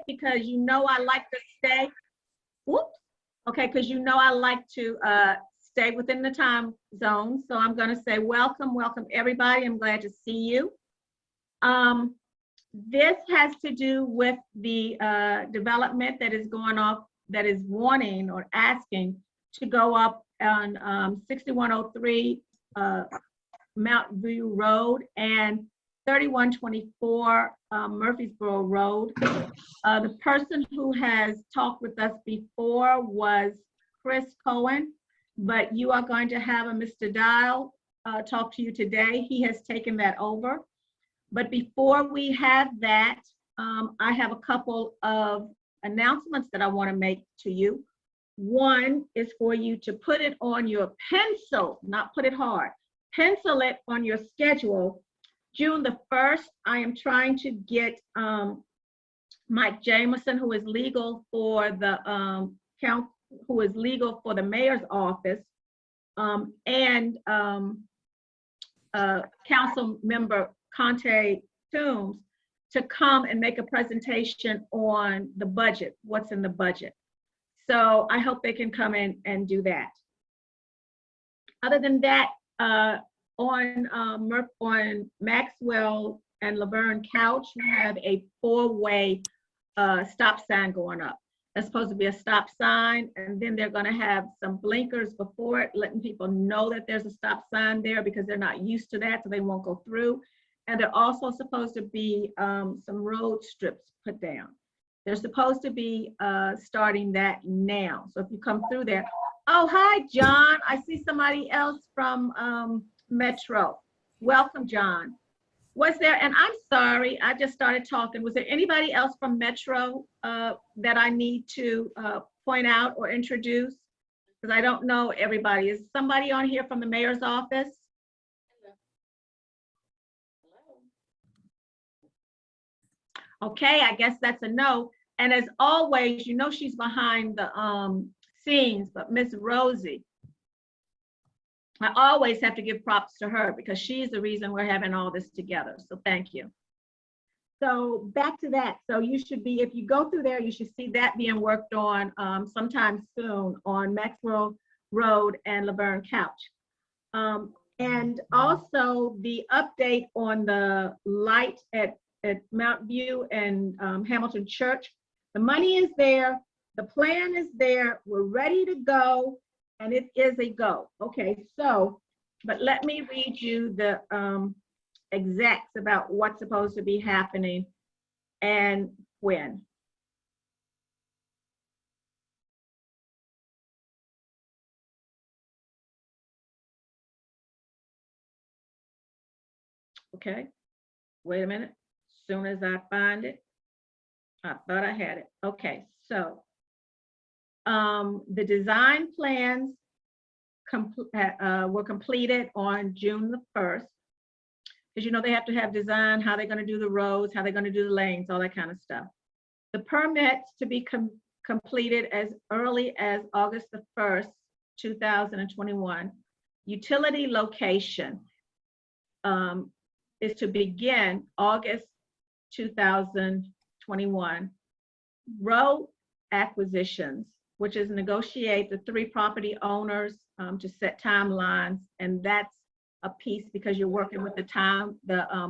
because you know I like to stay. Whoops. Okay, because you know I like to stay within the time zone. So I'm going to say welcome, welcome everybody. I'm glad to see you. This has to do with the development that is going off, that is wanting or asking to go up on 6103 Mount View Road and 3124 Murfreesboro Road. The person who has talked with us before was Chris Cohen, but you are going to have a Mr. Dial talk to you today. He has taken that over. But before we have that, I have a couple of announcements that I want to make to you. One is for you to put it on your pencil, not put it hard. Pencil it on your schedule. June the 1st, I am trying to get Mike Jameson, who is legal for the mayor's office, and Councilmember Conte Toombs, to come and make a presentation on the budget, what's in the budget. So I hope they can come in and do that. Other than that, on Maxwell and Laverne Couch, we have a 4-way stop sign going up. That's supposed to be a stop sign, and then they're going to have some blinkers before it, letting people know that there's a stop sign there because they're not used to that, so they won't go through. And they're also supposed to be some road strips put down. They're supposed to be starting that now. So if you come through there, oh, hi, John. I see somebody else from Metro. Welcome, John. Was there, and I'm sorry, I just started talking. Was there anybody else from Metro that I need to point out or introduce? Because I don't know everybody. Is somebody on here from the mayor's office? Okay, I guess that's a no. And as always, you know she's behind the scenes, but Miss Rosie, I always have to give props to her because she's the reason we're having all this together. So thank you. So back to that. So you should be, if you go through there, you should see that being worked on sometime soon on Maxwell Road and Laverne Couch. And also the update on the light at Mount View and Hamilton Church. The money is there, the plan is there, we're ready to go, and it is a go. Okay, so, but let me read you the exacts about what's supposed to be happening and when. Okay, wait a minute. As soon as I find it, I thought I had it. Okay, so the design plans were completed on June the 1st. Because you know they have to have design, how they're going to do the roads, how they're going to do the lanes, all that kind of stuff. The permits to be completed as early as August the 1st, 2021. Utility location is to begin August 2021. Road acquisitions, which is negotiate the 3 property owners to set timelines, and that's a piece because you're working with the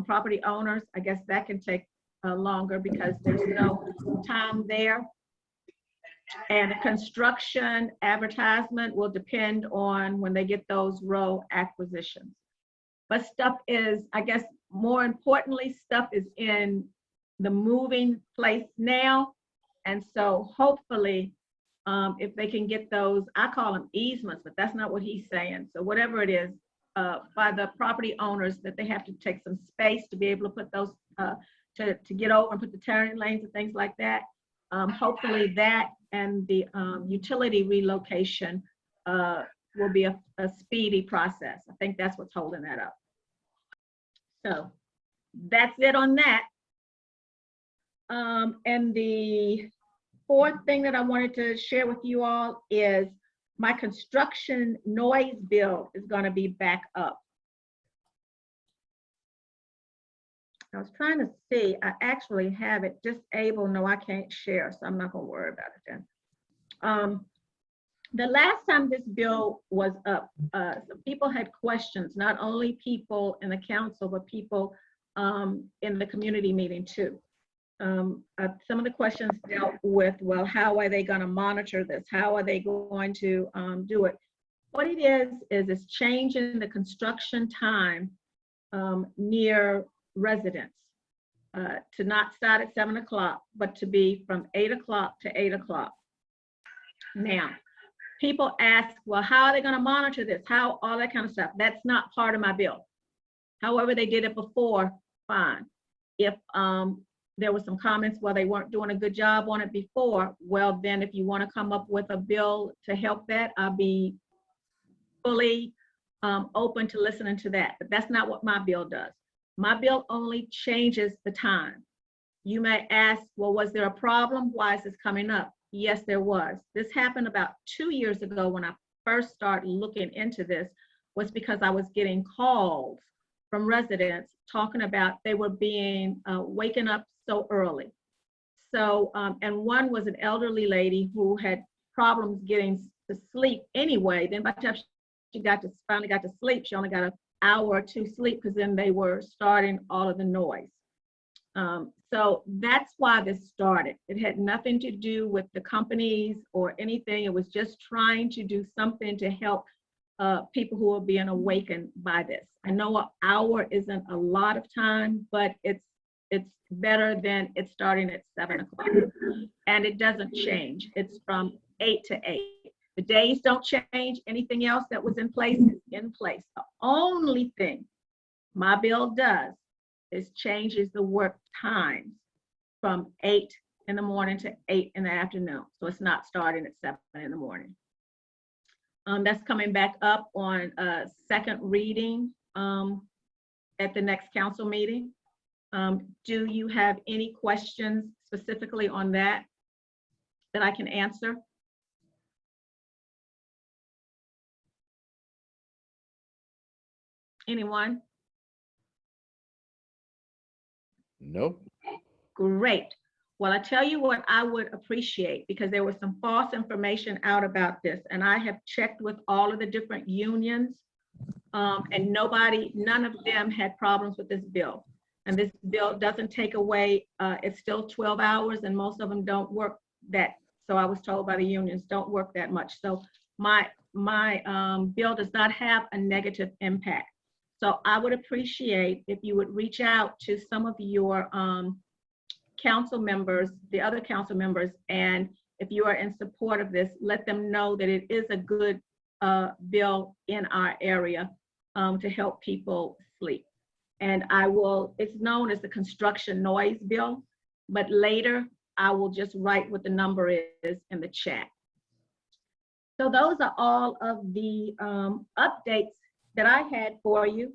property owners. I guess that can take longer because there's no time there. And the construction advertisement will depend on when they get those road acquisitions. But stuff is, I guess, more importantly, stuff is in the moving place now. And so hopefully, if they can get those, I call them easements, but that's not what he's saying. So whatever it is, by the property owners, that they have to take some space to be able to put those, to get over and put the turning lanes and things like that. Hopefully that and the utility relocation will be a speedy process. I think that's what's holding that up. So that's it on that. And the 4th thing that I wanted to share with you all is my construction noise bill is going to be back up. I was trying to see, I actually have it disabled. No, I can't share, so I'm not gonna worry about it then. The last time this bill was up, some people had questions, not only people in the council, but people in the community meeting too. Some of the questions dealt with, well, how are they gonna monitor this? How are they going to do it? What it is it's changing the construction time near residents to not start at 7 o'clock, but to be from 8 o'clock to 8 o'clock. Now, people ask, well, how are they going to monitor this? How, all that kind of stuff. That's not part of my bill. However, they did it before, fine. If there were some comments, well, they weren't doing a good job on it before, well, then if you want to come up with a bill to help that, I'll be fully open to listening to that. But that's not what my bill does. My bill only changes the time. You may ask, well, was there a problem? Why is this coming up? Yes, there was. This happened about 2 years ago when I first started looking into this, was because I was getting calls from residents talking about they were being waken up so early. So, and one was an elderly lady who had problems getting to sleep anyway. Then by the time she finally got to sleep, she only got an hour or two sleep because then they were starting all of the noise. So that's why this started. It had nothing to do with the companies or anything. It was just trying to do something to help people who are being awakened by this. I know an hour isn't a lot of time, but it's better than it starting at 7 o'clock. And it doesn't change. It's from 8 to 8. The days don't change. Anything else that was in place is in place. The only thing my bill does is changes the work times from 8 in the morning to 8 in the afternoon. So it's not starting at 7 in the morning. That's coming back up on second reading at the next council meeting. Do you have any questions specifically on that I can answer? Anyone? Nope. Great. Well, I tell you what I would appreciate, because there was some false information out about this, and I have checked with all of the different unions, and none of them had problems with this bill. And this bill doesn't take away, it's still 12 hours, and most of them don't work that. So I was told by the unions, don't work that much. So my bill does not have a negative impact. So I would appreciate if you would reach out to some of your council members, the other council members, and if you are in support of this, let them know that it is a good bill in our area to help people sleep. And it's known as the construction noise bill, but later I will just write what the number is in the chat. So those are all of the updates that I had for you.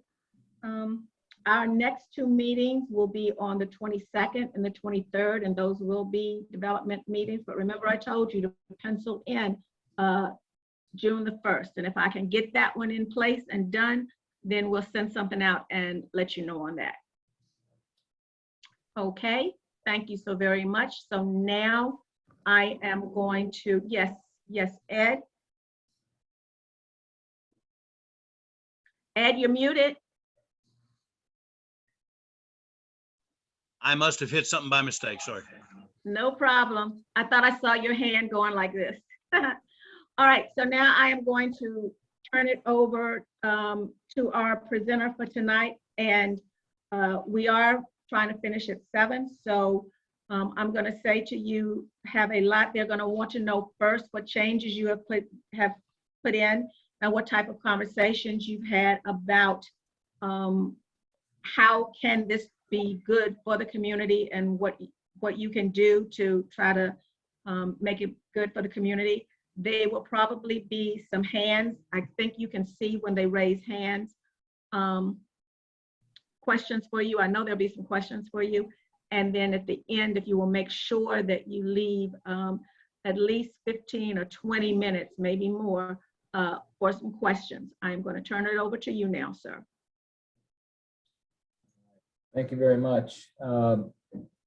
Our next two meetings will be on the 22nd and the 23rd, and those will be development meetings. But remember, I told you to pencil in June the 1st. And if I can get that one in place and done, then we'll send something out and let you know on that. Okay, thank you so very much. So now I am going to, yes, Ed. Ed, you're muted. I must have hit something by mistake, sorry. No problem. I thought I saw your hand going like this. All right, so now I am going to turn it over to our presenter for tonight. And we are trying to finish at 7. So I'm gonna say to you, have a lot, they're gonna want to know first what changes you have put in and what type of conversations you've had about how can this be good for the community and what you can do to try to make it good for the community. There will probably be some hands. I think you can see when they raise hands. Questions for you. I know there'll be some questions for you. And then at the end, if you will make sure that you leave at least 15 or 20 minutes, maybe more, for some questions. I'm going to turn it over to you now, sir. Thank you very much.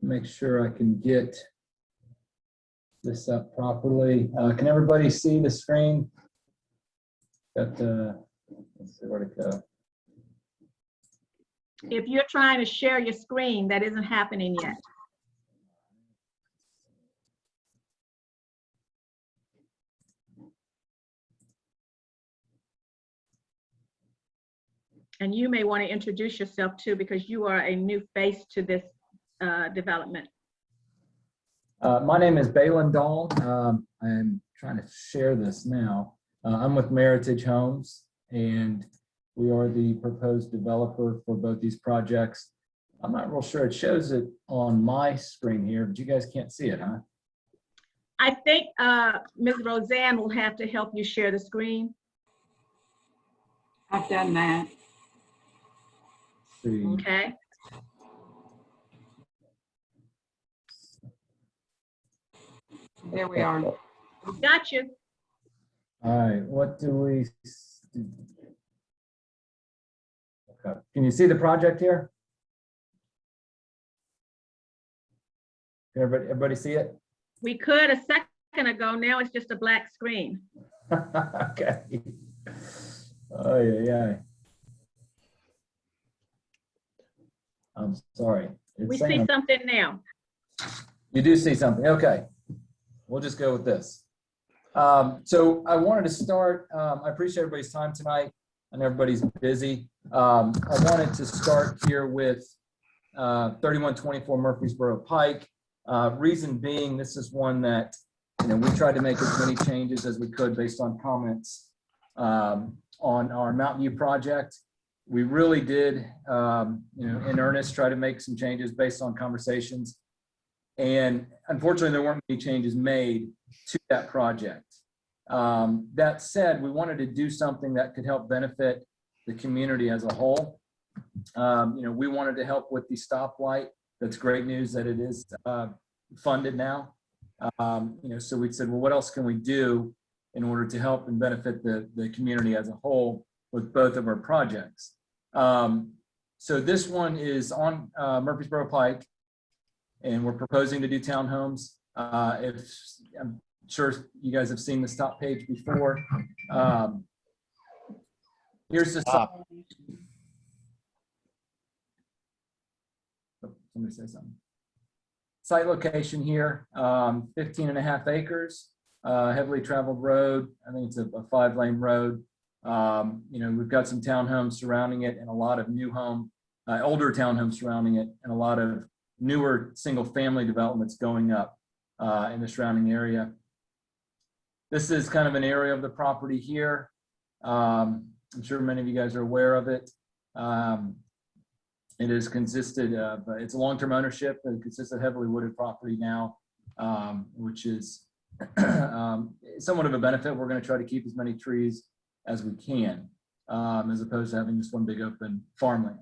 Make sure I can get this up properly. Can everybody see the screen? Got let's see where to go. If you're trying to share your screen, that isn't happening yet. And you may want to introduce yourself too, because you are a new face to this development. My name is Balin Dahl. I'm trying to share this now. I'm with Meritage Homes, and we are the proposed developer for both these projects. I'm not real sure. It shows it on my screen here, but you guys can't see it, huh? I think Ms. Roseanne will have to help you share the screen. I've done that. See. Okay. There we are. Got you. All right, what do we? Okay. Can you see the project here? Can everybody see it? We could a second ago. Now it's just a black screen. Okay. Oh yeah. I'm sorry. It's We saying see something now. you do see something. Okay. We'll just go with this. So I wanted to start, I appreciate everybody's time tonight and everybody's busy. I wanted to start here with 3124 Murfreesboro Pike. Reason being, this is one that, we tried to make as many changes as we could based on comments on our Mountain View project. We really did, in earnest, try to make some changes based on conversations. And unfortunately, there weren't many changes made to that project. That said, we wanted to do something that could help benefit the community as a whole. We wanted to help with the stoplight. That's great news that it is funded now. So we said, well, what else can we do in order to help and benefit the community as a whole with both of our projects? So this one is on Murfreesboro Pike, and we're proposing to do townhomes. I'm sure you guys have seen the stop page before. Here's the Stop. Somebody say something. Site location here, 15.5 acres, heavily traveled road. I think it's a 5-lane road. We've got some townhomes surrounding it and a lot of new older townhomes surrounding it, and a lot of newer single-family developments going up in the surrounding area. This is kind of an area of the property here. I'm sure many of you guys are aware of it. It is consisted of, it's a long-term ownership, and it consists of heavily wooded property now, which is somewhat of a benefit. We're going to try to keep as many trees as we can, as opposed to having just one big open farmland.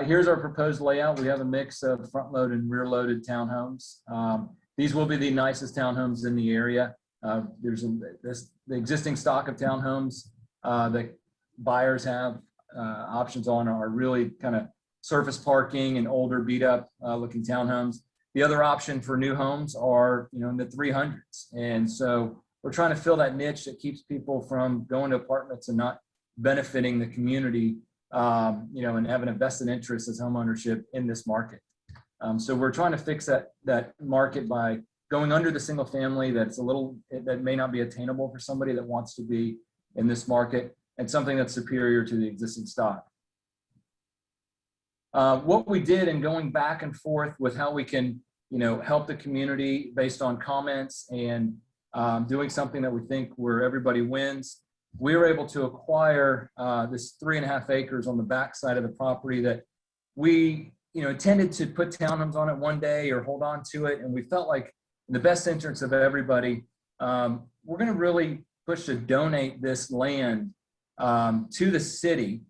Here's our proposed layout. We have a mix of front-load and rear-loaded townhomes. These will be the nicest townhomes in the area. The existing stock of townhomes that buyers have options on are really kind of surface parking and older beat-up looking townhomes. The other option for new homes are, in the 300s. And so we're trying to fill that niche that keeps people from going to apartments and not benefiting the community, and having a vested interest as homeownership in this market. So we're trying to fix that market by going under the single family that may not be attainable for somebody that wants to be in this market, and something that's superior to the existing stock. What we did in going back and forth with how we can, help the community based on comments and doing something that we think where everybody wins, we were able to acquire this 3.5 acres on the back side of the property that we, intended to put townhomes on it one day or hold on to it. And we felt like in the best interest of everybody, we're going to really push to donate this land to the city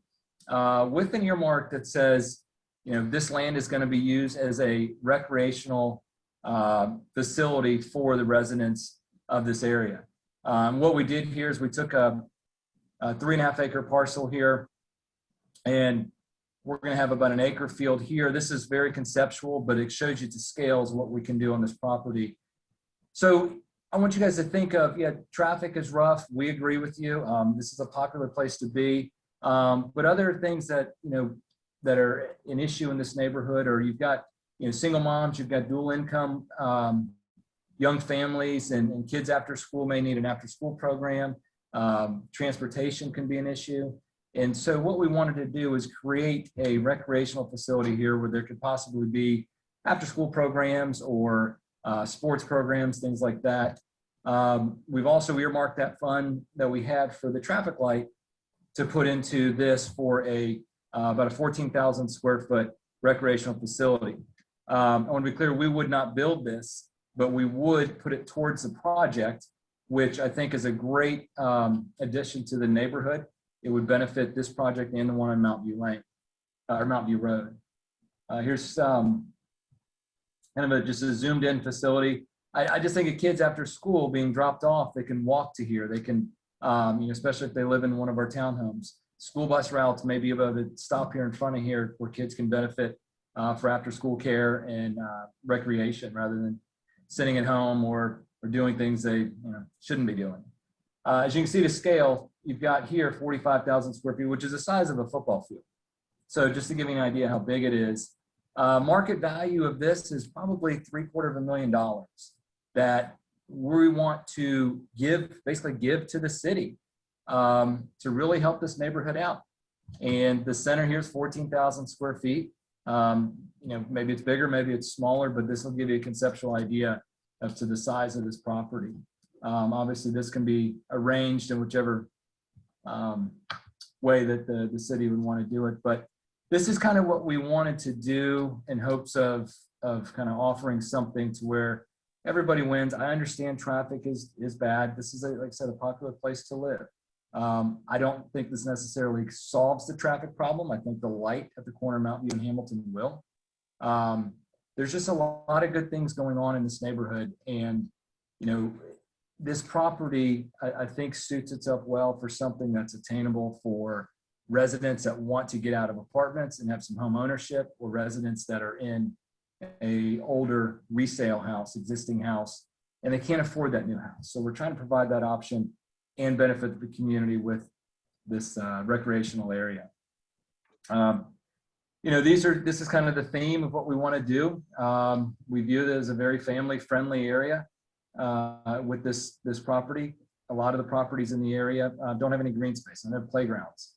with an earmark that says, this land is going to be used as a recreational facility for the residents of this area. What we did here is we took a 3.5 acre parcel here, and we're going to have about an acre field here. This is very conceptual, but it shows you to scales what we can do on this property. So I want you guys to think of, yeah, traffic is rough. We agree with you. This is a popular place to be. But other things that, that are an issue in this neighborhood, or you've got, single moms, you've got dual income, young families and kids after school may need an after school program. Transportation can be an issue. And so what we wanted to do is create a recreational facility here where there could possibly be after school programs or sports programs, things like that. We've also earmarked that fund that we had for the traffic light to put into this for about a 14,000 square foot recreational facility. I want to be clear, we would not build this, but we would put it towards the project, which I think is a great addition to the neighborhood. It would benefit this project and the one on Mount View Lane, or Mount View Road. Here's kind of just a zoomed in facility. I just think of kids after school being dropped off, they can walk to here. They can, especially if they live in one of our townhomes. School bus routes may be able to stop here in front of here where kids can benefit for after school care and recreation rather than sitting at home or doing things they shouldn't be doing. As you can see the scale, you've got here 45,000 square feet, which is the size of a football field. So just to give you an idea how big it is, market value of this is probably $750,000 that we want to basically give to the city to really help this neighborhood out. And the center here is 14,000 square feet. Maybe it's bigger, maybe it's smaller, but this will give you a conceptual idea as to the size of this property. Obviously, this can be arranged in whichever way that the city would want to do it. But this is kind of what we wanted to do in hopes of kind of offering something to where everybody wins. I understand traffic is bad. This is, like I said, a popular place to live. I don't think this necessarily solves the traffic problem. I think the light at the corner of Mount View and Hamilton will. There's just a lot of good things going on in this neighborhood. And, this property, I think, suits itself well for something that's attainable for residents that want to get out of apartments and have some home ownership, or residents that are in a older resale house, existing house, and they can't afford that new house. So we're trying to provide that option and benefit the community with this recreational area. This is kind of the theme of what we want to do. We view it as a very family-friendly area with this property. A lot of the properties in the area don't have any green space, don't have playgrounds.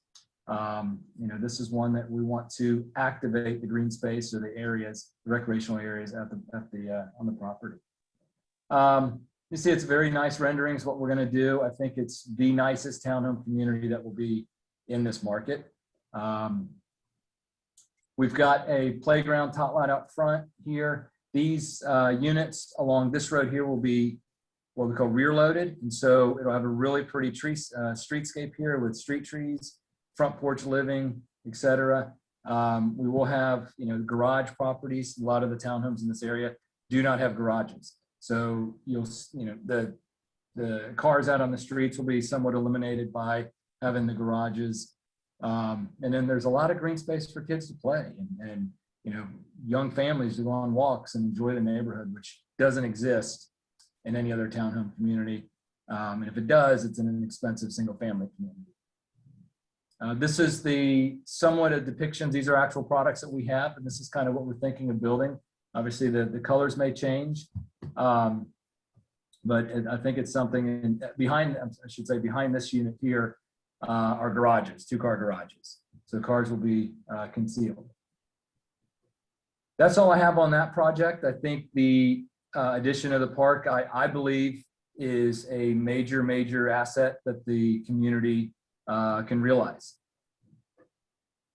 This is one that we want to activate the green space or the areas, the recreational areas on the property. You see, it's very nice renderings. What we're going to do, I think it's the nicest townhome community that will be in this market. We've got a playground tot lot out front here. These units along this road here will be what we call rear loaded, and so it'll have a really pretty streetscape here with street trees, front porch living, etc. We will have, garage properties. A lot of the townhomes in this area do not have garages. So the cars out on the streets will be somewhat eliminated by having the garages. And then there's a lot of green space for kids to play and young families to go on walks and enjoy the neighborhood, which doesn't exist in any other townhome community. And if it does, it's an inexpensive single family community. This is somewhat a depiction. These are actual products that we have, and this is kind of what we're thinking of building. Obviously, the colors may change, but I think it's something behind this unit here are garages, 2-car garages. So cars will be concealed. That's all I have on that project. I think the addition of the park, I believe, is a major asset that the community can realize.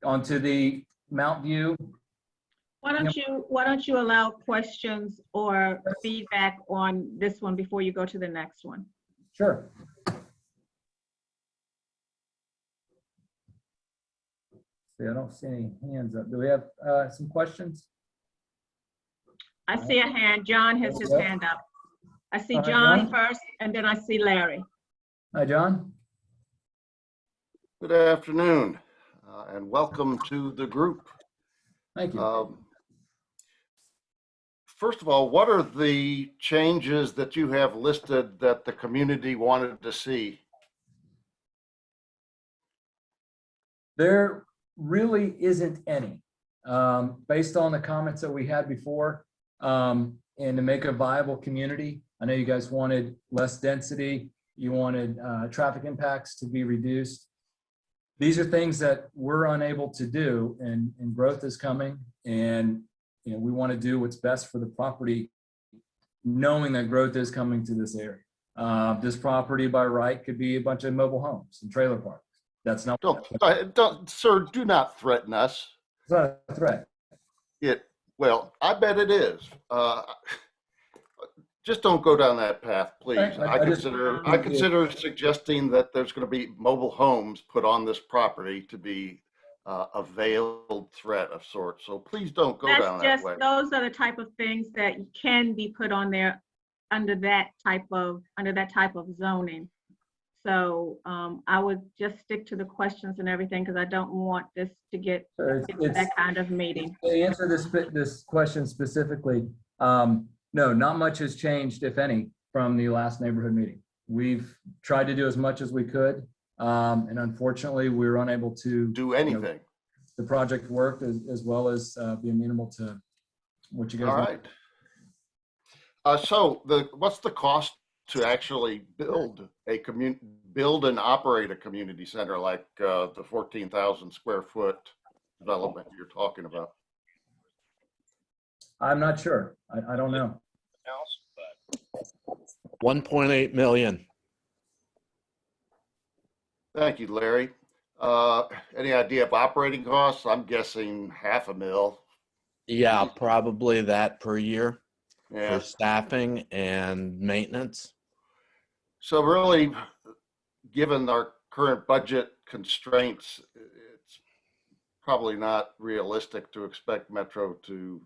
Onto the Mount View. Why don't you allow questions or feedback on this one before you go to the next one? Sure. See, I don't see any hands up. Do we have some questions? I see a hand. John has his hand up. I see All right, John John. first, and then I see Larry. Hi, John. Good afternoon. and welcome to the group. Thank you. First of all, what are the changes that you have listed that the community wanted to see? There really isn't any. Based on the comments that we had before, and to make a viable community, I know you guys wanted less density, you wanted traffic impacts to be reduced. These are things that we're unable to do, and growth is coming, and we want to do what's best for the property, knowing that growth is coming to this area. This property by right could be a bunch of mobile homes and trailer parks. That's not, Don't, sir, do not threaten us. it's not a threat. Well, I bet it is. Just don't go down that path, please. Right, I consider suggesting that there's going to be mobile homes put on this property to be a veiled threat of sorts. So please don't go down that way. Those are the type of things that can be put on there under that type of zoning. So I would just stick to the questions and everything, because I don't want this to get into that kind of meeting. To answer this question specifically, no, not much has changed, if any, from the last neighborhood meeting. We've tried to do as much as we could, and unfortunately, we were unable to do anything. The project worked as well as be amenable to what you guys. All right. So what's the cost to actually build and operate a community center like the 14,000 square foot development you're talking about? I'm not sure. I don't know. 1.8 million. Thank you, Larry. Any idea of operating costs? I'm guessing $500,000. Yeah, probably that per year Yeah. for staffing and maintenance. So really, given our current budget constraints, it's probably not realistic to expect Metro to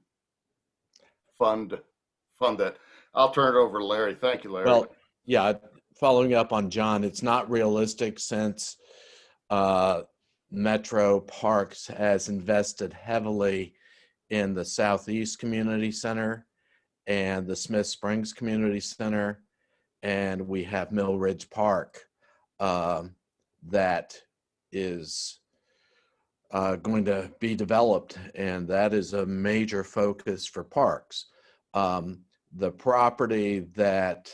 fund it. I'll turn it over to Larry. Thank you, Larry. Well, yeah, following up on John, it's not realistic since Metro Parks has invested heavily in the Southeast Community Center and the Smith Springs Community Center, and we have Mill Ridge Park that is going to be developed, and that is a major focus for parks. The property that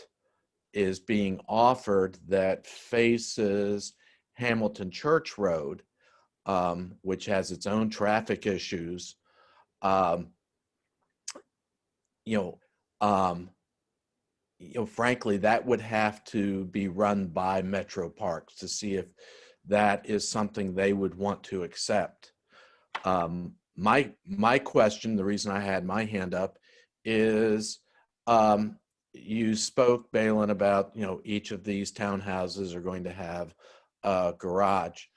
is being offered that faces Hamilton Church Road, which has its own traffic issues, frankly, that would have to be run by Metro Parks to see if that is something they would want to accept. My question, the reason I had my hand up, is you spoke, Balin, about each of these townhouses are going to have a garage.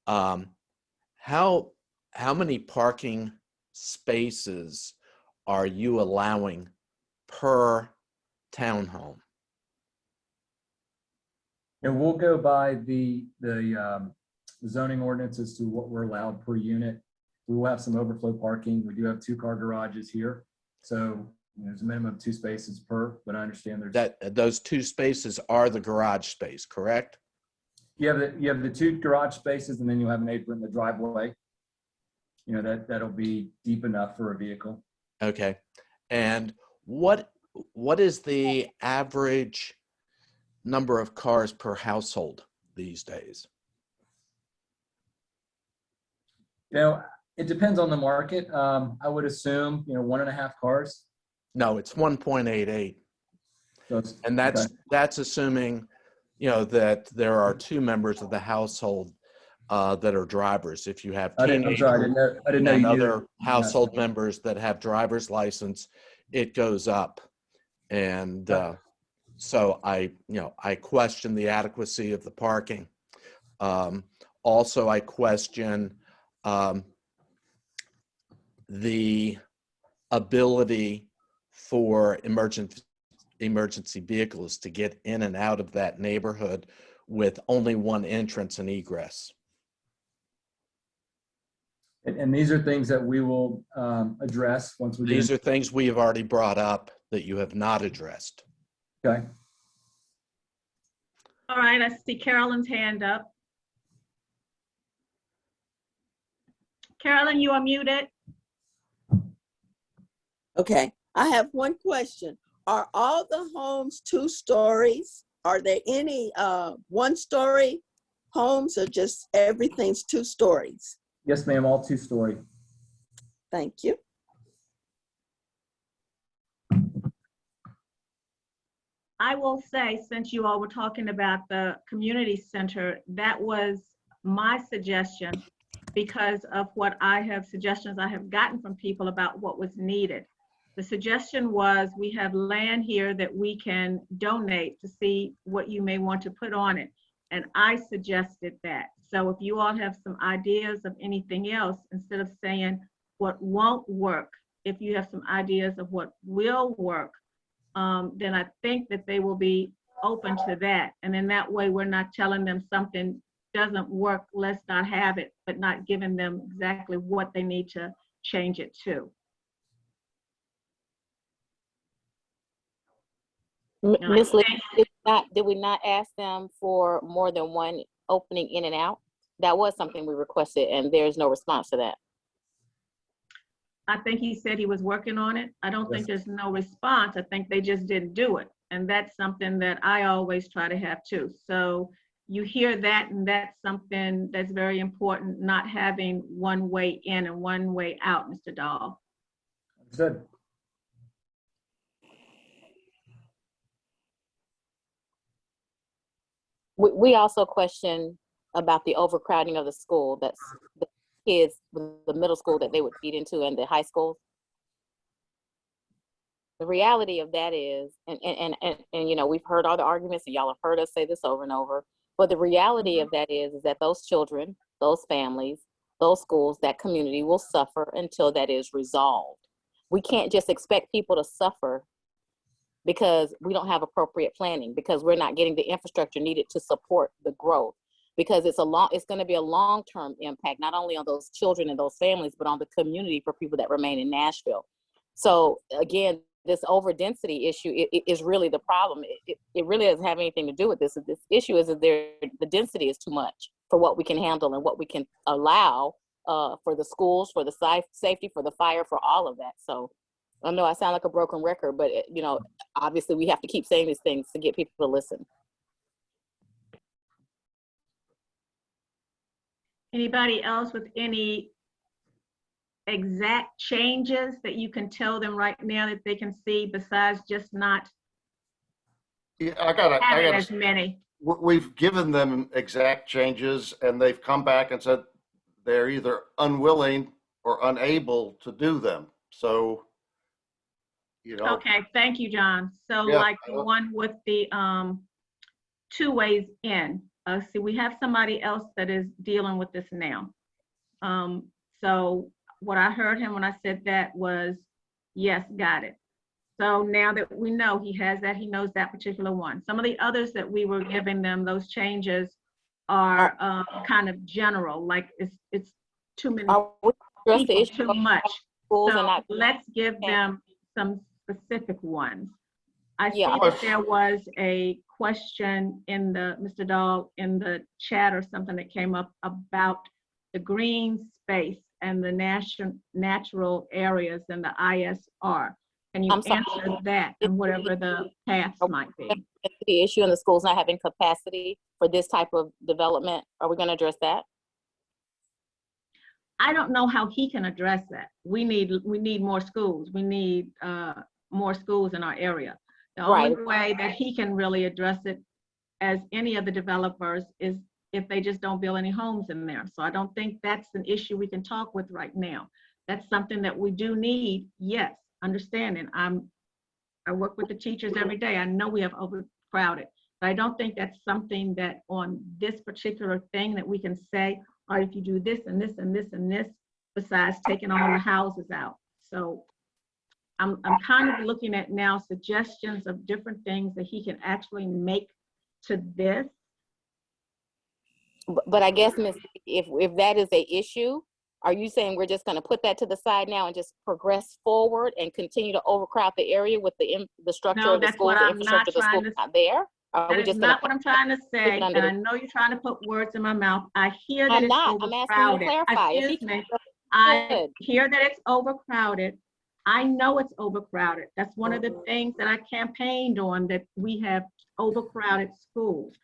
How many parking spaces are you allowing per townhome? And we'll go by the zoning ordinance as to what we're allowed per unit. We will have some overflow parking. We do have 2-car garages here. So there's a minimum of 2 spaces per, but I understand there's those 2 spaces are the garage space, correct? You have the 2 garage spaces, and then you'll have an apron in the driveway. That'll be deep enough for a vehicle. Okay. And what is the average number of cars per household these days? It depends on the market. I would assume 1.5 cars. No, it's 1.88. So And that's assuming that there are 2 members of the household that are drivers. If you have teenagers I didn't know and you knew other household members that have driver's license, it goes up. And so I question the adequacy of the parking. Also, I question the ability for emergency vehicles to get in and out of that neighborhood with only one entrance and egress. And these are things that we will address once we get These are things we have already brought up that you have not addressed. okay. All right, I see Carolyn's hand up. Carolyn, you are muted. Okay, I have one question. Are all the homes 2 stories? Are there any 1-story homes, or just everything's 2 stories? Yes, ma'am, all 2-story. Thank you. I will say, since you all were talking about the community center, that was my suggestion because of what suggestions I have gotten from people about what was needed. The suggestion was we have land here that we can donate to see what you may want to put on it. And I suggested that. So if you all have some ideas of anything else, instead of saying what won't work, if you have some ideas of what will work, then I think that they will be open to that. And in that way, we're not telling them something doesn't work, let's not have it, but not giving them exactly what they need to change it to. Ms. Lee, did we not ask them for more than one opening in and out? That was something we requested, and there's no response to that. I think he said he was working on it. I don't think Yes. there's no response. I think they just didn't do it. And that's something that I always try to have too. So you hear that, and that's something that's very important, not having one way in and one way out, Mr. Dahl. Understood. We also question about the overcrowding of the school. That's the kids, the middle school that they would feed into and the high schools. The reality of that is, and you know, we've heard all the arguments, and y'all have heard us say this over and over, but the reality of that is that those children, those families, those schools, that community will suffer until that is resolved. We can't just expect people to suffer because we don't have appropriate planning, because we're not getting the infrastructure needed to support the growth, because it's going to be a long-term impact, not only on those children and those families, but on the community for people that remain in Nashville. So again, this overdensity issue is really the problem. It really doesn't have anything to do with this. This issue is that the density is too much for what we can handle and what we can allow for the schools, for the safety, for the fire, for all of that. So I know I sound like a broken record, but you know, obviously we have to keep saying these things to get people to listen. Anybody else with any exact changes that you can tell them right now that they can see, besides just not Yeah, having as many? we've given them exact changes, and they've come back and said they're either unwilling or unable to do them. So, you know. Okay, thank you, John. So Yeah. like the one with the 2 ways in. See, we have somebody else that is dealing with this now. So what I heard him when I said that was, yes, got it. So now that we know he has that, he knows that particular one. Some of the others that we were giving them, those changes are kind of general, like it's too many people, too much. Schools So are not. let's give them some specific ones. I see Yeah. that there was a question in the, Mr. Dahl, in the chat or something that came up about the green space and the natural areas and the ISR. Can you I'm sorry. answer that and whatever the paths might be? The issue in the schools not having capacity for this type of development. Are we going to address that? I don't know how he can address that. We need more schools. We need more schools in our area. The only way that he can really address it, as any of the developers, is if they just don't build any homes in there. So I don't think that's an issue we can talk with right now. That's something that we do need, yes, understanding. I work with the teachers every day. I know we have overcrowded, but I don't think that's something that on this particular thing that we can say, all right, if you do this and this and this and this, besides taking all the houses out. So I'm kind of looking at now suggestions of different things that he can actually make to this. But I guess, Ms., if that is a issue, Are you saying we're just going to put that to the side now and just progress forward and continue to overcrowd the area with the structure No, of the that's schools, what the I'm not infrastructure of the trying schools to. not there? Or are That we is just going not what I'm trying to say, it and under the- I know you're trying to put words in my mouth. I hear that I'm it's not. I'm asking you to overcrowded. clarify. If he Excuse me. can, I good. hear that it's overcrowded. I know it's overcrowded. That's one of the things that I campaigned on, that we have overcrowded schools.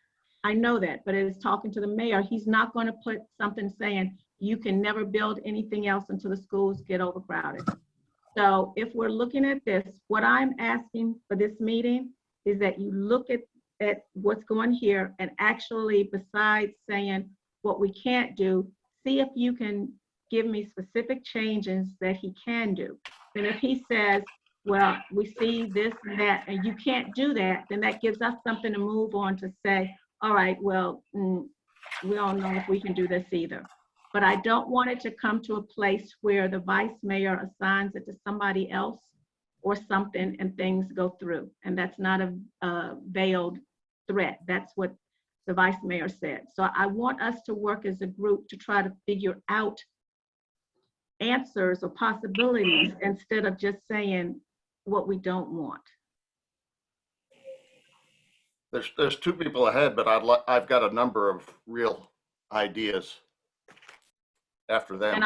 I know that, but as talking to the mayor, he's not going to put something saying you can never build anything else until the schools get overcrowded. So if we're looking at this, what I'm asking for this meeting is that you look at what's going here, and actually, besides saying what we can't do, see if you can give me specific changes that he can do. And if he says, well, we see this and that, and you can't do that, then that gives us something to move on to say, all right, well, we don't know if we can do this either. But I don't want it to come to a place where the vice mayor assigns it to somebody else or something and things go through. And that's not a veiled threat. That's what the vice mayor said. So I want us to work as a group to try to figure out answers or possibilities instead of just saying what we don't want. There's two people ahead, but I've got a number of real ideas after them.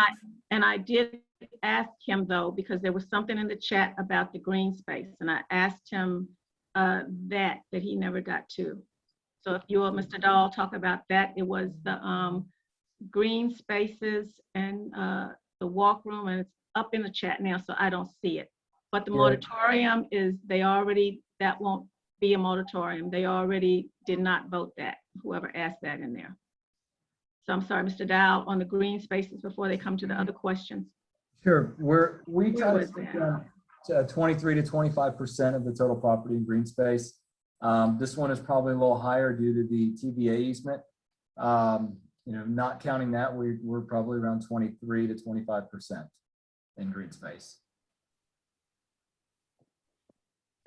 And I did ask him, though, because there was something in the chat about the green space, and I asked him that he never got to. So if you or Mr. Dahl talk about that, it was the green spaces and the walk room, and it's up in the chat now, so I don't see it. But the moratorium is, that won't be a moratorium. They already did not vote that, whoever asked that in there. So I'm sorry, Mr. Dow, on the green spaces before they come to the other questions. Sure, we try Where to was stick that? on 23 to 25% of the total property in green space. This one is probably a little higher due to the TVA easement. Not counting that, we're probably around 23 to 25% in green space.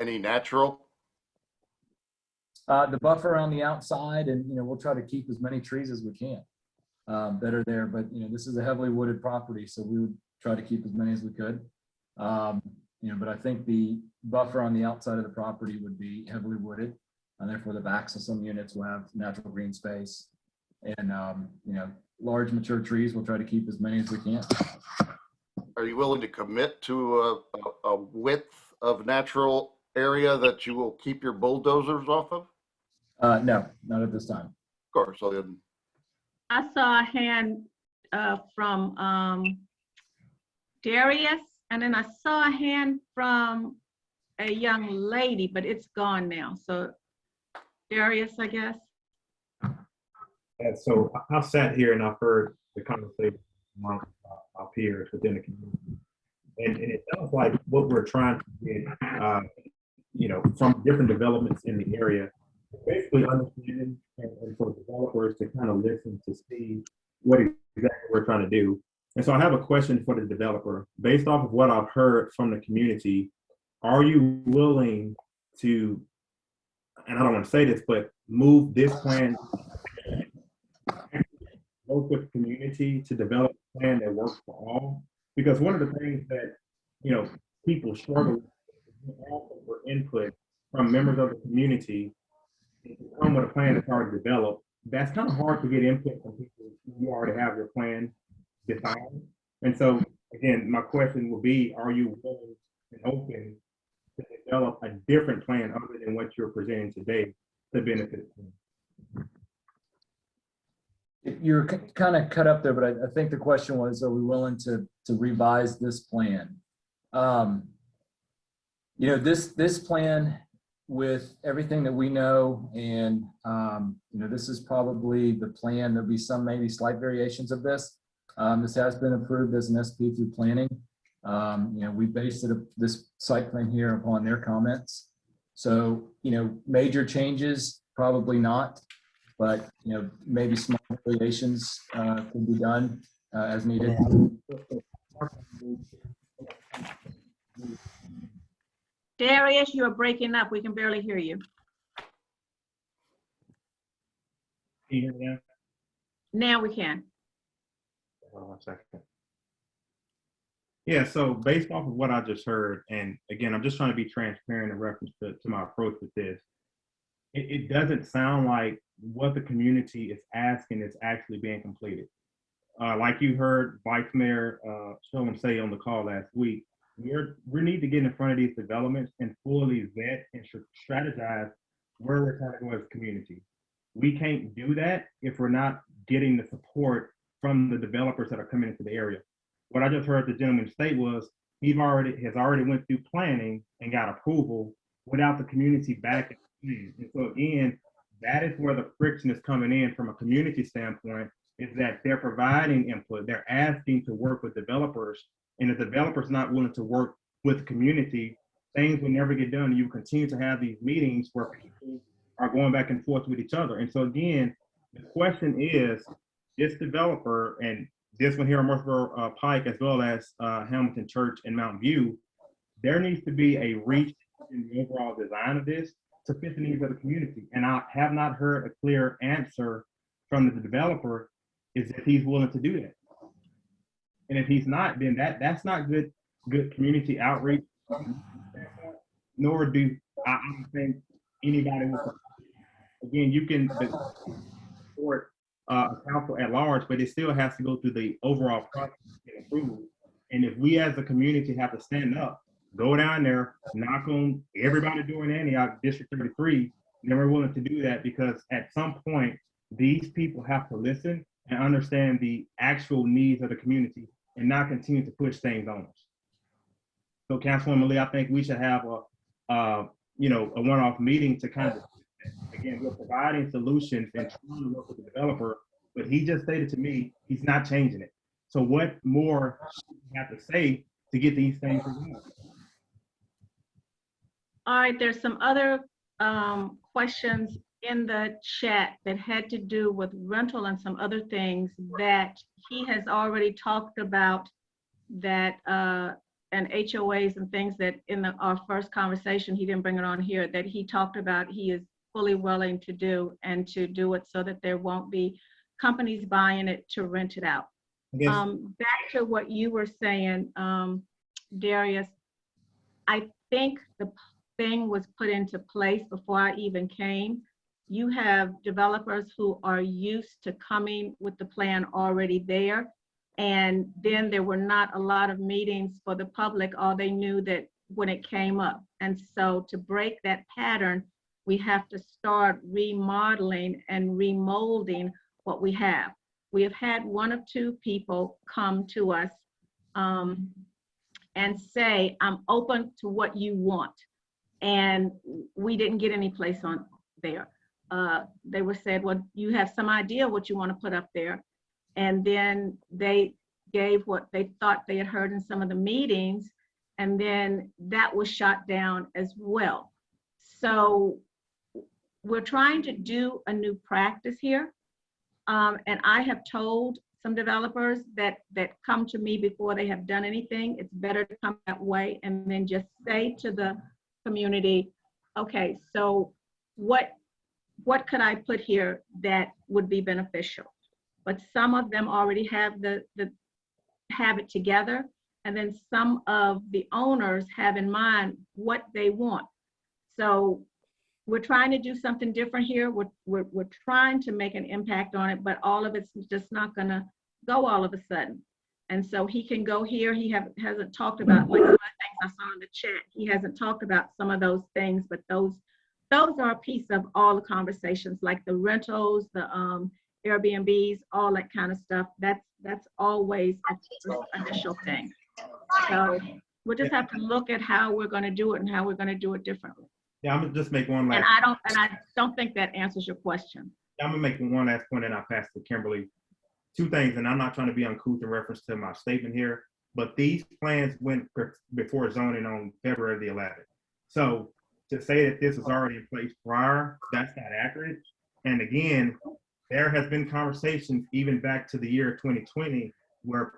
Any natural? The buffer on the outside, and we'll try to keep as many trees as we can that are there. But this is a heavily wooded property, so we would try to keep as many as we could. But I think the buffer on the outside of the property would be heavily wooded, and therefore the backs of some units will have natural green space. And large mature trees, we'll try to keep as many as we can. Are you willing to commit to a width of natural area that you will keep your bulldozers off of? No, not at this time. Of course. So then, I saw a hand from Darius, and then I saw a hand from a young lady, but it's gone now. So Darius, I guess. And so I've sat here and I've heard the conversation among our peers within the community. And it sounds like what we're trying to get, from different developments in the area, basically understanding and for developers to kind of listen to see what exactly we're trying to do. And so I have a question for the developer. Based off of what I've heard from the community, are you willing to, and I don't want to say this, but move this plan, work with the community to develop a plan that works for all? Because one of the things that, people struggle with for input from members of the community, to come with a plan that's already developed, that's kind of hard to get input from people who already have your plan defined. And so, again, my question would be, are you willing and open to develop a different plan other than what you're presenting today to benefit them? You're kind of cut up there, but I think the question was, are we willing to revise this plan? This plan, with everything that we know, and this is probably the plan. There'll be some maybe slight variations of this. This has been approved as an SP through planning. We based this site plan here upon their comments. So, major changes, probably not, but maybe small variations can be done as needed. Darius, you are breaking up. We can barely hear you. Can you hear me now? Now we can. Hold on 1 second. Yeah, so based off of what I just heard, and again, I'm just trying to be transparent in reference to my approach with this. It doesn't sound like what the community is asking is actually being completed. Like you heard Vice Mayor Sholem say on the call last week, we need to get in front of these developments and fully vet and strategize where we're trying to go as a community. We can't do that if we're not getting the support from the developers that are coming into the area. What I just heard the gentleman state was has already went through planning and got approval without the community backing. And so again, that is where the friction is coming in from a community standpoint, is that they're providing input, they're asking to work with developers, and the developer's not willing to work with the community, things will never get done. You continue to have these meetings where people are going back and forth with each other. And so again, the question is, this developer, and this one here on Murfreesboro Pike, as well as Hamilton Church and Mountain View, there needs to be a reach in the overall design of this to fit the needs of the community. And I have not heard a clear answer from the developer is if he's willing to do that. And if he's not, then that's not good community outreach. Nor do I don't think anybody will. Again, you can support a council at large, but it still has to go through the overall process to get approved. And if we as a community have to stand up, go down there, knock on everybody doing Antioch District 33, then we're willing to do that, because at some point, these people have to listen and understand the actual needs of the community and not continue to push things on us. So Councilwoman Lee, I think we should have a one-off meeting to kind of, again, we're providing solutions and trying to work with the developer, but he just stated to me, he's not changing it. So what more should we have to say to get these things resolved? All right, there's some other questions in the chat that had to do with rental and some other things that he has already talked about, that and HOAs and things that in our first conversation, he didn't bring it on here, that he talked about he is fully willing to do, and to do it so that there won't be companies buying it to rent it out. Back to what you were saying, Darius, I think the thing was put into place before I even came. You have developers who are used to coming with the plan already there. And then there were not a lot of meetings for the public. All they knew that when it came up. And so to break that pattern, we have to start remodeling and remolding what we have. We have had one or two people come to us and say, I'm open to what you want. And we didn't get any place on there. They were said, well, you have some idea what you want to put up there. And then they gave what they thought they had heard in some of the meetings, and then that was shot down as well. So we're trying to do a new practice here. And I have told some developers that come to me before they have done anything, it's better to come that way and then just say to the community, okay, so what could I put here that would be beneficial? But some of them already have have it together, and then some of the owners have in mind what they want. So we're trying to do something different here. We're trying to make an impact on it, but all of it's just not gonna go all of a sudden. And so he can go here. He hasn't talked about, like some of the things I saw in the chat, he hasn't talked about some of those things, but those are a piece of all the conversations, like the rentals, the Airbnbs, all that kind of stuff. That's always the initial thing. So we'll just have to look at how we're going to do it and how we're going to do it differently. Yeah, I'm gonna just make one last. And I don't think that answers your question. I'm gonna make one last point, and I'll pass to Kimberly. Two things, and I'm not trying to be uncouth in reference to my statement here, but these plans went before zoning on February the 11th. So to say that this was already in place prior, that's not accurate. And again, there has been conversations even back to the year 2020 where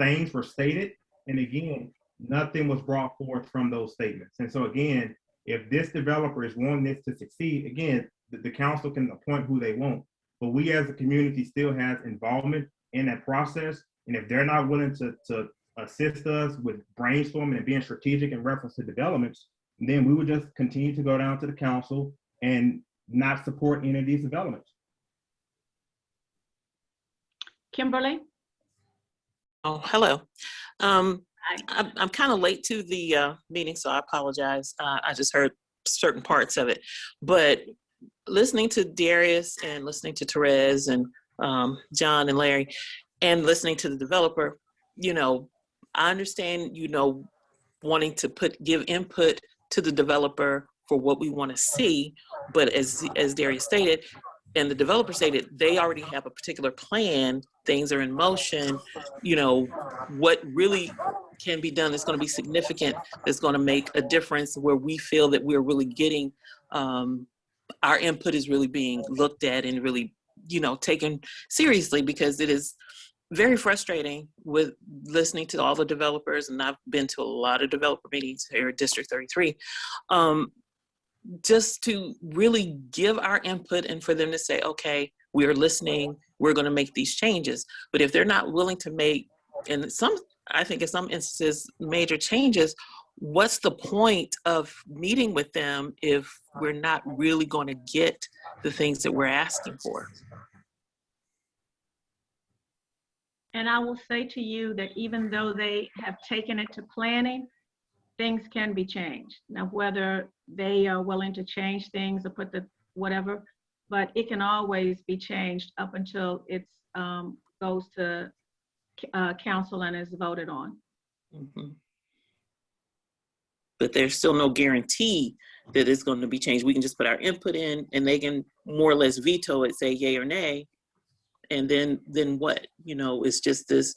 things were stated, and again, nothing was brought forth from those statements. And so again, if this developer is wanting this to succeed, again, the council can appoint who they want, but we as a community still has involvement in that process. And if they're not willing to assist us with brainstorming and being strategic in reference to developments, then we would just continue to go down to the council and not support any of these developments. Kimberly? Oh, hello. I'm Hi. kind of late to the meeting, so I apologize. I just heard certain parts of it. But listening to Darius and listening to Therese and John and Larry and listening to the developer, I understand, wanting to give input to the developer for what we want to see. But as Darius stated, and the developer stated, they already have a particular plan, things are in motion, what really can be done is going to be significant, is going to make a difference where we feel that we're really getting, our input is really being looked at and really, taken seriously, because it is very frustrating with listening to all the developers, and I've been to a lot of developer meetings here at District 33, just to really give our input and for them to say, okay, we are listening, we're going to make these changes. But if they're not willing to make, I think in some instances, major changes, what's the point of meeting with them if we're not really going to get the things that we're asking for? And I will say to you that even though they have taken it to planning, things can be changed. Now, whether they are willing to change things or put the whatever, but it can always be changed up until it goes to council and is voted on. Mm-hmm. But there's still no guarantee that it's going to be changed. We can just put our input in and they can more or less veto it, say yay or nay. And then what? It's just this,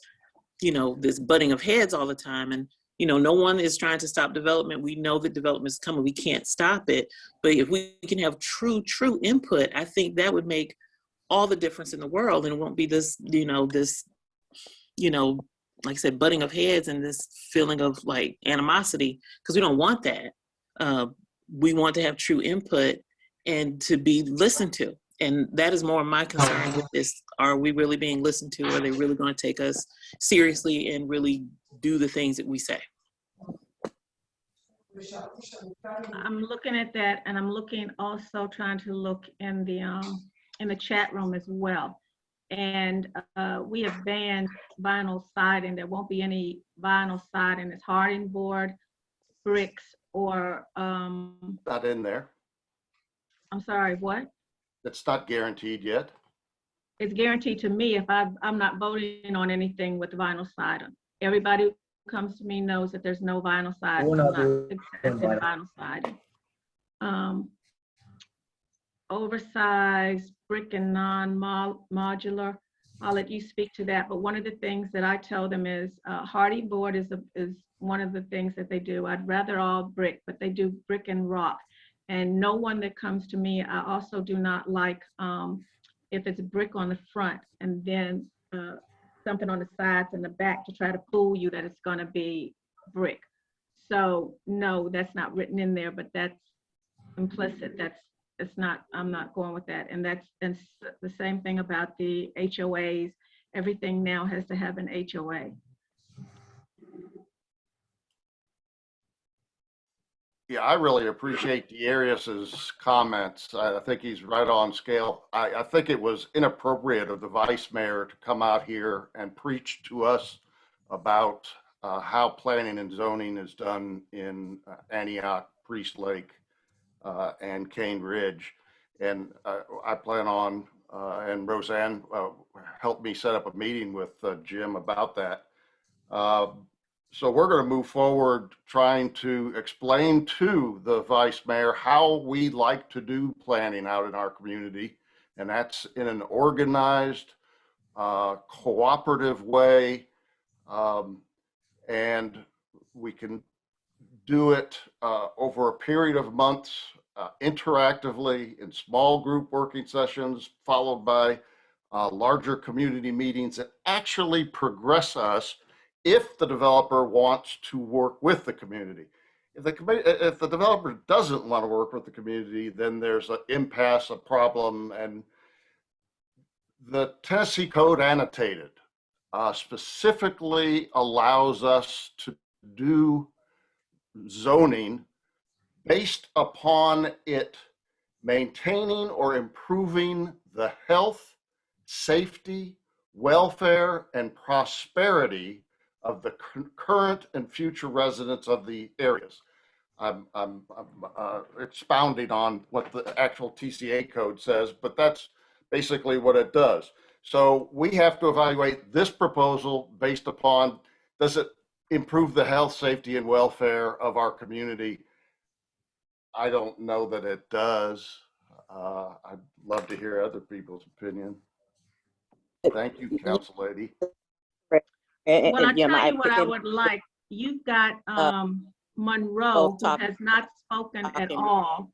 this butting of heads all the time. And, no one is trying to stop development. We know that development is coming. We can't stop it. But if we can have true input, I think that would make all the difference in the world. And it won't be this, like I said, butting of heads and this feeling of like animosity, because we don't want that. We want to have true input and to be listened to. And that is more my concern with this. Are we really being listened to? Are they really going to take us seriously and really do the things that we say? I'm looking at that, and I'm trying to look in the chat room as well. And we have banned vinyl siding. There won't be any vinyl siding. It's hardened board, bricks, or Not in there. I'm sorry, what? It's not guaranteed yet. It's guaranteed to me if I'm not voting on anything with vinyl siding. Everybody who comes to me knows that there's no vinyl siding. We're I'm not not doing accepting vinyl. vinyl siding. Oversized brick and non-modular. I'll let you speak to that. But one of the things that I tell them is hardy board is one of the things that they do. I'd rather all brick, but they do brick and rock. And no one that comes to me, I also do not like if it's brick on the front and then something on the sides and the back to try to fool you that it's going to be brick. So no, that's not written in there, but that's implicit. It's not, I'm not going with that. And that's the same thing about the HOAs. Everything now has to have an HOA. Yeah, I really appreciate Darius's comments. I think he's right on scale. I think it was inappropriate of the vice mayor to come out here and preach to us about how planning and zoning is done in Antioch, Priest Lake, and Cane Ridge. And I plan on, and Roseanne helped me set up a meeting with Jim about that. So we're going to move forward trying to explain to the vice mayor how we like to do planning out in our community. And that's in an organized, cooperative way. And we can do it over a period of months, interactively in small group working sessions, followed by larger community meetings that actually progress us if the developer wants to work with the community. If the developer doesn't want to work with the community, then there's an impasse, a problem. And the Tennessee Code annotated specifically allows us to do zoning based upon it maintaining or improving the health, safety, welfare, and prosperity of the current and future residents of the areas. I'm expounding on what the actual TCA code says, but that's basically what it does. So we have to evaluate this proposal based upon, does it improve the health, safety, and welfare of our community? I don't know that it does. I'd love to hear other people's opinion. Thank you, Council Lady. Well, I Yeah, tell my you what I opinion, would like. You've got Monroe, both who talk- has not spoken at talking. all.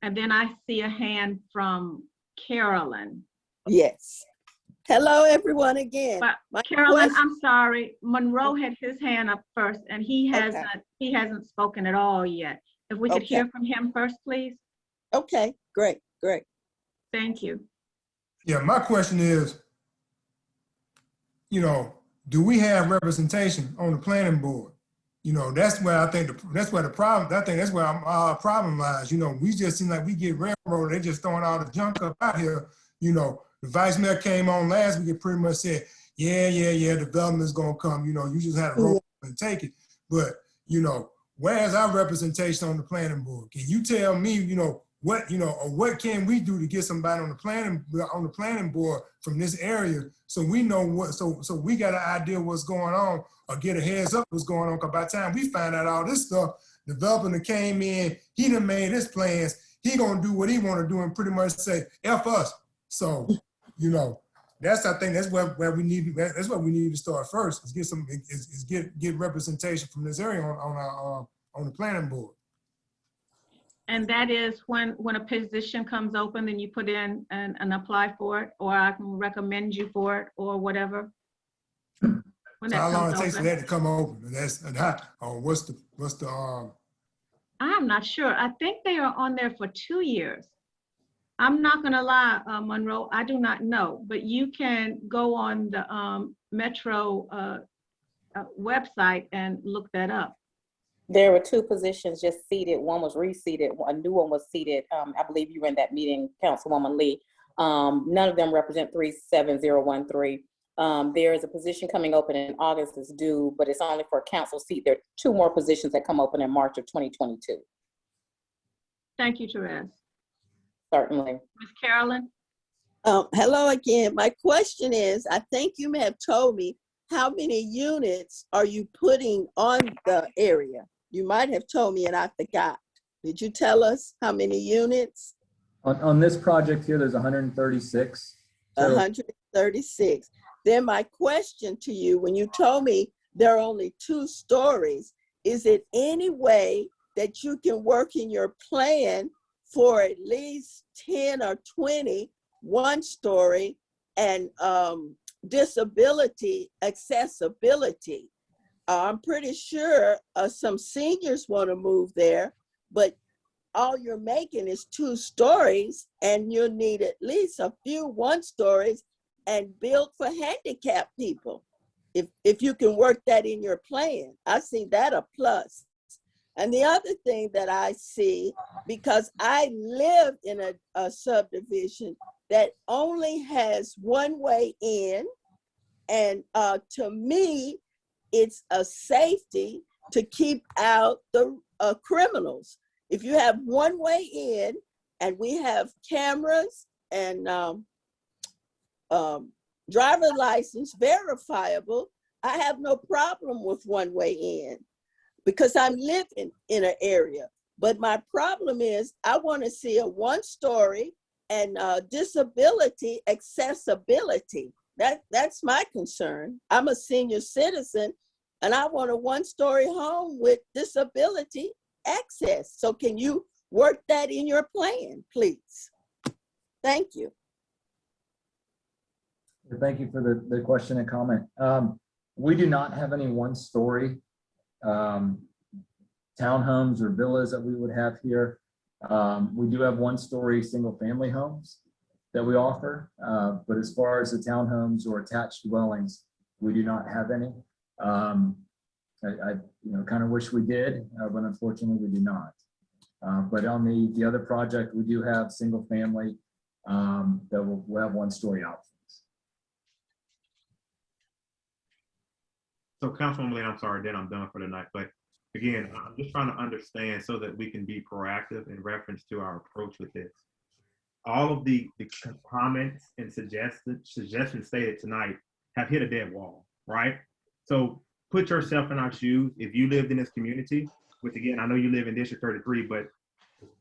And then I see a hand from Carolyn. Yes. Hello, everyone again. But My Carolyn, question- I'm sorry, Monroe had his hand up first and he hasn't spoken at all yet. If we could Okay. hear from him first, please. Okay, great, great. Thank you. Yeah, my question is, do we have representation on the planning board? That's where I think that's where the problem. I think that's where our problem lies. We just seem like we get railroaded. They just throwing all the junk up out here. The vice mayor came on last week and pretty much said, yeah, development's gonna come. You just had to roll and take it. But where's our representation on the planning board? Can you tell me, what can we do to get somebody on the planning board from this area so we know what, so we got an idea what's going on or get a heads up what's going on? Because by the time we find out all this stuff, developer that came in, he done made his plans, he gonna do what he wanna do and pretty much say, F us. So, I think that's where we need, that's what we need to start first, is get representation from this area on the planning board. And that is when a position comes open, then you put in and apply for it, or I can recommend you for it or whatever. When So that how long it comes takes for open. that to come open? What's the I'm not sure. I think they are on there for 2 years. I'm not gonna lie, Monroe, I do not know, but you can go on the Metro website and look that up. there were 2 positions just seated. One was reseated. A new one was seated. I believe you were in that meeting, Councilwoman Lee. None of them represent 37013. There is a position coming open in August is due, but it's only for a council seat. There are 2 more positions that come open in March of 2022. Thank you, Therese. Certainly. Ms. Carolyn? Hello again. My question is, I think you may have told me, how many units are you putting on the area? You might have told me and I forgot. Did you tell us how many units? On this project here, there's 136. 136. Then my question to you, when you told me there are only 2 stories, is it any way that you can work in your plan for at least 10 or 20 one-story and disability accessibility? I'm pretty sure some seniors want to move there, but all you're making is 2 stories and you'll need at least a few 1-stories and built for handicapped people. If you can work that in your plan, I see that a plus. And the other thing that I see, because I live in a subdivision that only has one way in, and to me, it's a safety to keep out the criminals. If you have one way in, and we have cameras and driver license verifiable, I have no problem with one way in because I'm living in an area. But my problem is I want to see a 1-story and disability accessibility. That's my concern. I'm a senior citizen and I want a 1-story home with disability access. So can you work that in your plan, please? Thank you. Thank you for the question and comment. We do not have any 1-story townhomes or villas that we would have here. We do have 1-story single-family homes that we offer, but as far as the townhomes or attached dwellings, we do not have any. I kind of wish we did, but unfortunately we do not. But on the other project, we do have single family that will have 1-story options. So Councilwoman Lee, I'm sorry, then I'm done for the night. But again, I'm just trying to understand so that we can be proactive in reference to our approach with this. All of the comments and suggestions stated tonight have hit a dead wall, right? So put yourself in our shoes. If you lived in this community, which again, I know you live in District 33, but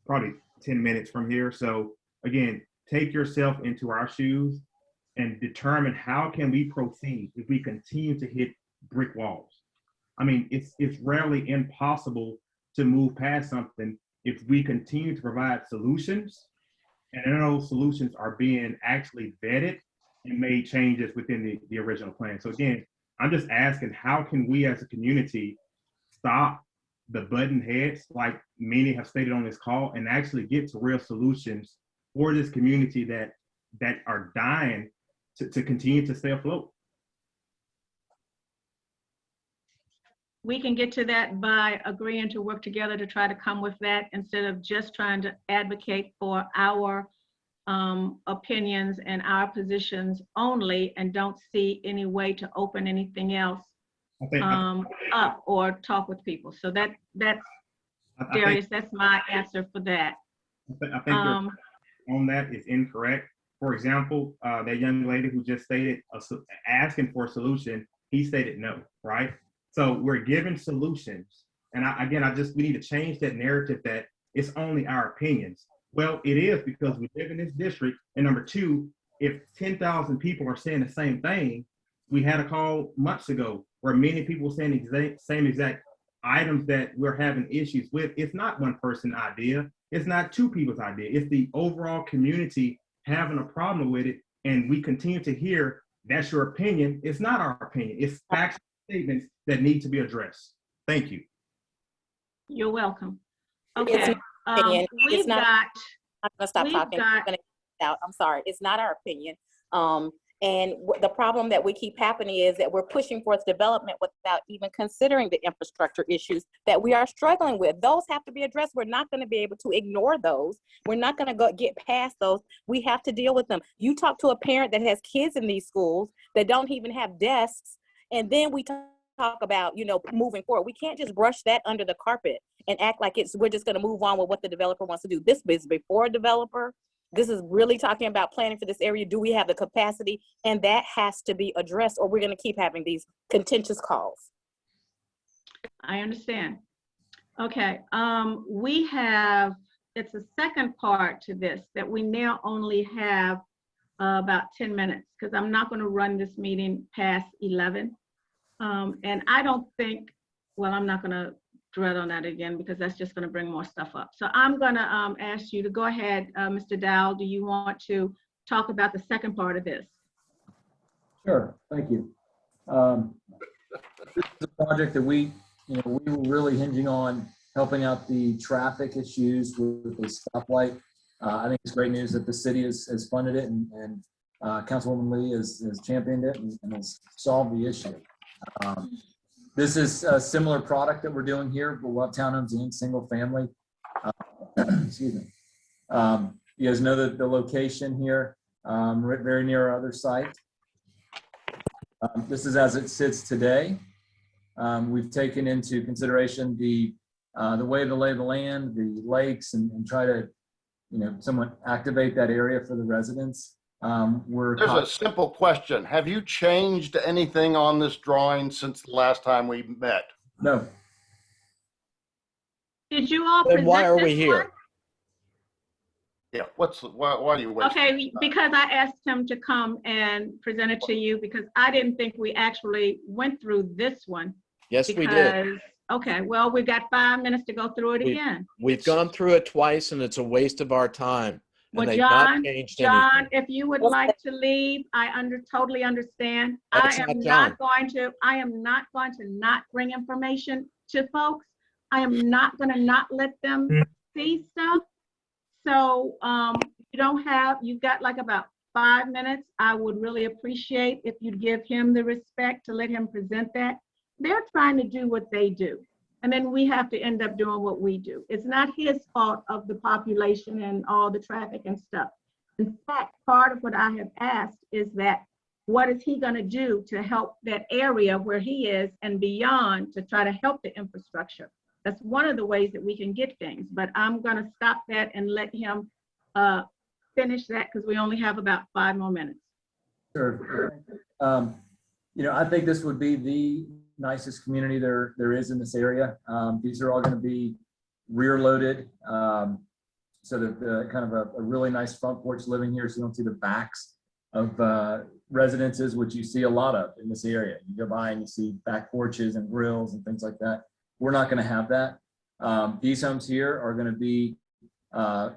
probably 10 minutes from here. So again, take yourself into our shoes and determine how can we proceed if we continue to hit brick walls. I mean, it's rarely impossible to move past something if we continue to provide solutions, and then those solutions are being actually vetted and made changes within the original plan. So again, I'm just asking, how can we as a community stop the button heads, like many have stated on this call, and actually get to real solutions for this community that are dying to continue to stay afloat? We can get to that by agreeing to work together to try to come with that instead of just trying to advocate for our opinions and our positions only and don't see any way to open anything else up or talk with people. So that's Darius, that's my answer for that. I think on that is incorrect. For example, that young lady who just stated asking for a solution, he stated no, right? So we're given solutions. And we need to change that narrative that it's only our opinions. Well, it is, because we live in this district. And number two, if 10,000 people are saying the same thing, we had a call months ago where many people were saying the same exact items that we're having issues with. It's not one person's idea. It's not two people's idea. It's the overall community having a problem with it. And we continue to hear, that's your opinion. It's not our opinion. It's factual statements that need to be addressed. Thank you. You're welcome. Okay. I'm gonna stop talking. I'm sorry. It's not our opinion. And the problem that we keep happening is that we're pushing for its development without even considering the infrastructure issues that we are struggling with. Those have to be addressed. We're not going to be able to ignore those. We're not going to get past those. We have to deal with them. You talk to a parent that has kids in these schools that don't even have desks, and then we talk about, moving forward. We can't just brush that under the carpet and act like we're just going to move on with what the developer wants to do. This is before a developer. This is really talking about planning for this area. Do we have the capacity? And that has to be addressed, or we're going to keep having these contentious calls. I understand. Okay, it's a second part to this that we now only have about 10 minutes, because I'm not going to run this meeting past 11. And I don't think, I'm not going to dread on that again, because that's just going to bring more stuff up. So I'm going to ask you to go ahead, Mr. Dowell. Do you want to talk about the second part of this? Sure, thank you. This is a project that we were really hinging on helping out the traffic issues with the stoplight. I think it's great news that the city has funded it, and Councilwoman Lee has championed it and has solved the issue. This is a similar product that we're doing here, but we'll have townhomes and single family. Excuse me. You guys know the location here, very near our other site. This is as it sits today. We've taken into consideration the lay of the land, the lakes, and try to, somewhat activate that area for the residents. There's a simple question. Have you changed anything on this drawing since the last time we met? No. Did you all Then present why are this we here? one? Yeah, why do you wait? Okay, because I asked him to come and present it to you, because I didn't think we actually went through this one. Yes, we did. Okay, well, we've got 5 minutes to go through it again. We've gone through it twice, and it's a waste of our time. Well, And they've not John, changed John, anything. if you would like to leave, I totally understand. That's I am not not going to not bring information to folks. I am not going to not let them see stuff. So you've got like about 5 minutes, I would really appreciate if you'd give him the respect to let him present that. They're trying to do what they do. And then we have to end up doing what we do. It's not his fault of the population and all the traffic and stuff. In fact, part of what I have asked is that what is he going to do to help that area where he is and beyond to try to help the infrastructure? That's one of the ways that we can get things, but I'm going to stop that and let him finish that because we only have about 5 more minutes. Sure. You know, I think this would be the nicest community there is in this area. These are all going to be rear loaded. So that the kind of a really nice front porch living here, so you don't see the backs of residences, which you see a lot of in this area. You go by and you see back porches and grills and things like that. We're not going to have that. These homes here are going to be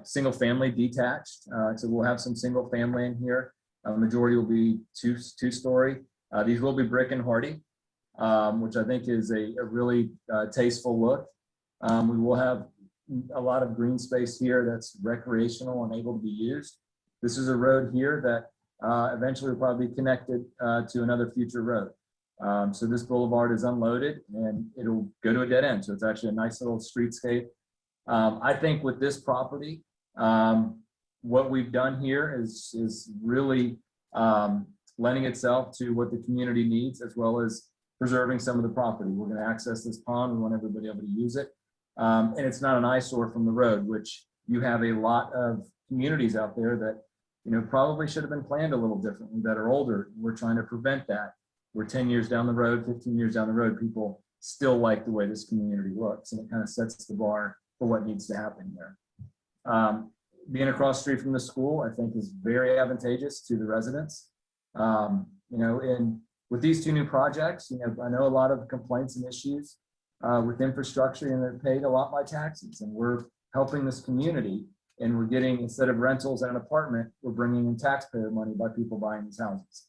single family detached. So we'll have some single family in here. Majority will be two-story. These will be brick and hardy, which I think is a really tasteful look. We will have a lot of green space here that's recreational and able to be used. This is a road here that eventually will probably be connected to another future road. So this boulevard is unloaded and it'll go to a dead end. So it's actually a nice little streetscape. I think with this property, what we've done here is really lending itself to what the community needs, as well as preserving some of the property. We're going to access this pond. We want everybody able to use it. And it's not an eyesore from the road, which you have a lot of communities out there that, you know, probably should have been planned a little differently, that are older. We're trying to prevent that. We're 10 years down the road, 15 years down the road, people still like the way this community looks, and it kind of sets the bar for what needs to happen there. Being across the street from the school, I think, is very advantageous to the residents. You know, and with these two new projects, you know, I know a lot of complaints and issues with infrastructure, and they're paid a lot by taxes, and we're helping this community, and we're getting, instead of rentals and an apartment, we're bringing in taxpayer money by people buying these houses.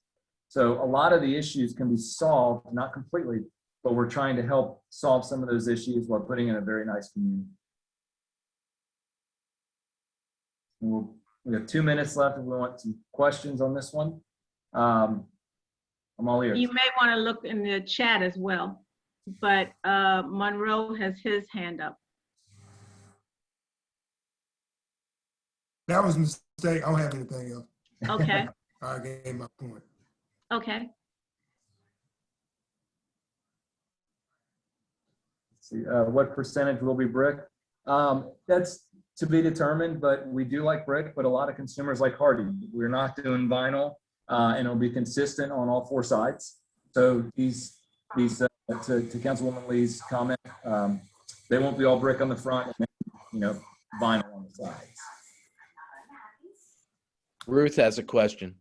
So a lot of the issues can be solved, not completely, but we're trying to help solve some of those issues while putting in a very nice community. We have 2 minutes left if we want some questions on this one. I'm all ears. You may want to look in the chat as well, but Monroe has his hand up. That was a mistake. I don't have anything else. Okay, I gave my point. okay. Let's see, what percentage will be brick? That's to be determined, but we do like brick, but a lot of consumers like hardy. We're not doing vinyl, and it'll be consistent on all 4 sides. So these to Councilwoman Lee's comment, they won't be all brick on the front and, you know, vinyl on the sides. Ruth has a question.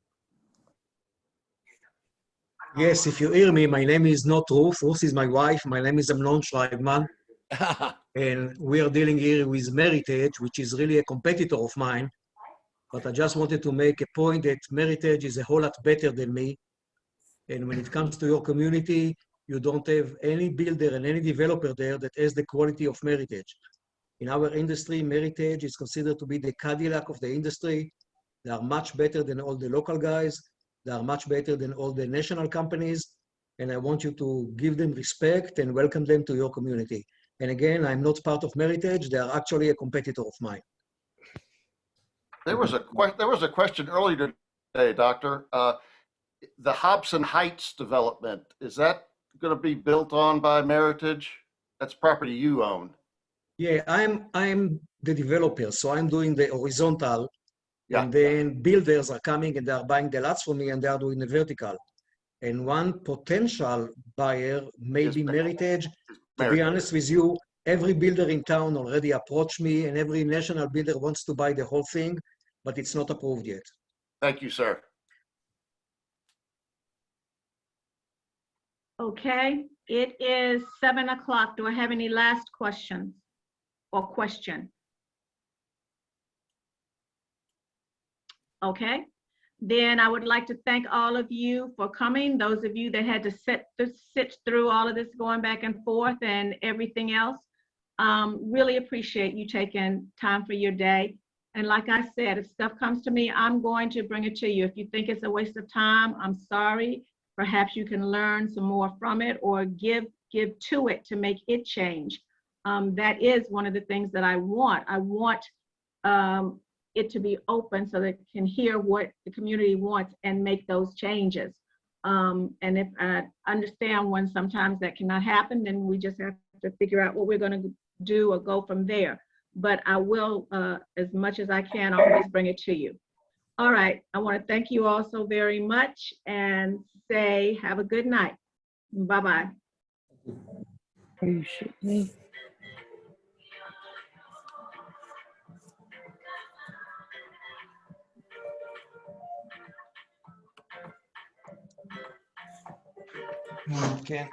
Yes, if you hear me, my name is not Ruth. Ruth is my wife. My name is Amnon Schreibman. And we are dealing here with Meritage, which is really a competitor of mine. But I just wanted to make a point that Meritage is a whole lot better than me. And when it comes to your community, you don't have any builder and any developer there that has the quality of Meritage. In our industry, Meritage is considered to be the Cadillac of the industry. They are much better than all the local guys. They are much better than all the national companies. And I want you to give them respect and welcome them to your community. And again, I'm not part of Meritage. They are actually a competitor of mine. There was a question earlier today, Doctor. The Hobson Heights development, is that going to be built on by Meritage? That's property you own. Yeah, I'm the developer, so I'm doing the horizontal. Yeah. And then builders are coming and they are buying the lots from me and they are doing the vertical. And one potential buyer may be Meritage. To be honest with you, every builder in town already approached me and every national builder wants to buy the whole thing, but it's not approved yet. Thank you, sir. Okay, it is 7 o'clock. Do I have any last questions or question? Okay, then I would like to thank all of you for coming. Those of you that had to sit through all of this going back and forth and everything else. Really appreciate you taking time for your day. And like I said, if stuff comes to me, I'm going to bring it to you. If you think it's a waste of time, I'm sorry. Perhaps you can learn some more from it or give to it to make it change. That is one of the things that I want. I want it to be open so that it can hear what the community wants and make those changes. And if I understand when sometimes that cannot happen, then we just have to figure out what we're going to do or go from there. But I will, as much as I can, always bring it to you. All right, I want to thank you all so very much and say have a good night. Bye-bye. Appreciate me. Okay.